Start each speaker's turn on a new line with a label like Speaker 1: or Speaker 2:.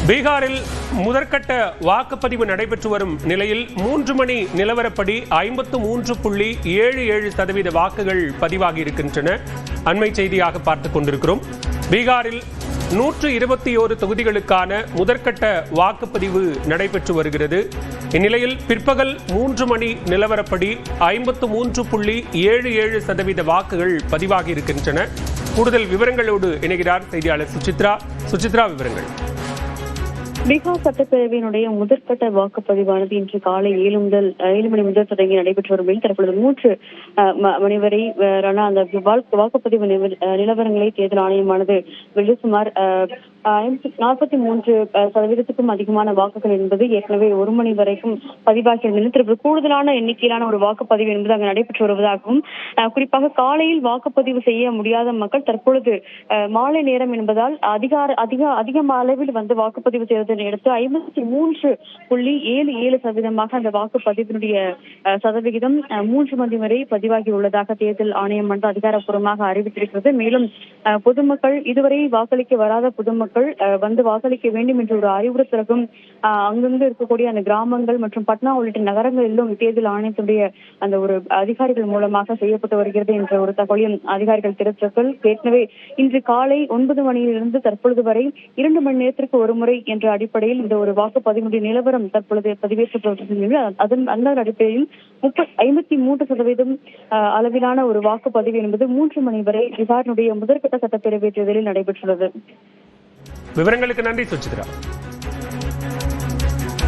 Speaker 1: பீகாரில் முதற்கட்ட வாக்குப்பதிவு நடைபெற்று வரும் நிலையில் 3 மணி நிலவரப்படி 53.77% வாக்குகள் பதிவாகி இருக்கின்றன. அண்மை செய்தியாக பார்த்துக் கொண்டிருக்கிறோம். பீகாரில் 121 தொகுதிகளுக்கான முதற்கட்ட வாக்குப்பதிவு நடைபெற்று வருகிறது. இந்நிலையில் பிற்பகல் 3 மணி நிலவரப்படி 53.77% வாக்குகள் பதிவாகி இருக்கின்றன. கூடுதல் விவரங்களோடு இணைகிறார் செய்தியாளர் சுசித்ரா. விவரங்கள்.
Speaker 2: பீகார் சட்டப்பேரவையினுடைய முதற்கட்ட வாக்குப்பதிவானது இன்று காலை 7 மணி முதல் தொடங்கி நடைபெற்று வரும் நிலையில் தற்பொழுது 3 மணி வரை அந்த வாக்குப்பதிவு நிலவரங்களை தேர்தல் ஆணையமானது சுமார் 43% அதிகமான வாக்குகள் என்பது ஏற்கனவே 1 மணி வரைக்கும் பதிவாகிய நிலையில் கூடுதலான எண்ணிக்கையிலான ஒரு வாக்குப்பதிவு என்பது அங்கு நடைபெற்று வருவதாகவும், குறிப்பாக காலையில் வாக்குப்பதிவு செய்ய முடியாத மக்கள் தற்பொழுது மாலை நேரம் என்பதால் அதிக அளவில் வந்து வாக்குப்பதிவு செய்வதனை அடுத்து 53.77% அந்த வாக்குப்பதிவினுடைய சதவிகிதம் 3 மணி வரை பதிவாகி உள்ளதாக தேர்தல் ஆணையம் வந்து அதிகாரப்பூர்வமாக அறிவித்திருக்கிறது. மேலும் பொதுமக்கள் இதுவரை வாக்களிக்க வராத பொதுமக்கள் வந்து வாக்களிக்க வேண்டும் என்ற ஒரு அறிவுறுத்தலும் அங்கிருந்து இருக்கக்கூடிய அந்த கிராமங்கள் மற்றும் பட்னா உள்ளிட்ட நகரங்களிலும் தேர்தல் ஆணையத்துடைய அந்த ஒரு அதிகாரிகள் மூலமாக செய்யப்பட்டு வருகிறது என்ற ஒரு தகவலையும் அதிகாரிகள் தெரிவித்தார்கள். ஏற்கனவே இன்று காலை 9 மணியிலிருந்து தற்பொழுது வரை 2 மணி நேரத்திற்கு ஒரு முறை என்ற அடிப்படையில் இந்த ஒரு வாக்குப்பதிவுடைய நிலவரம் தற்பொழுது பதிவேற்றப்பட்டிருக்கிறது. அந்த அடிப்படையில் 53% அளவிலான ஒரு வாக்குப்பதிவு என்பது 3 மணி வரை பீகாரினுடைய முதற்கட்ட சட்டப்பேரவை தேர்தலில் நடைபெற்றுள்ளது.
Speaker 1: விவரங்களுக்கு நன்றி சுசித்ரா.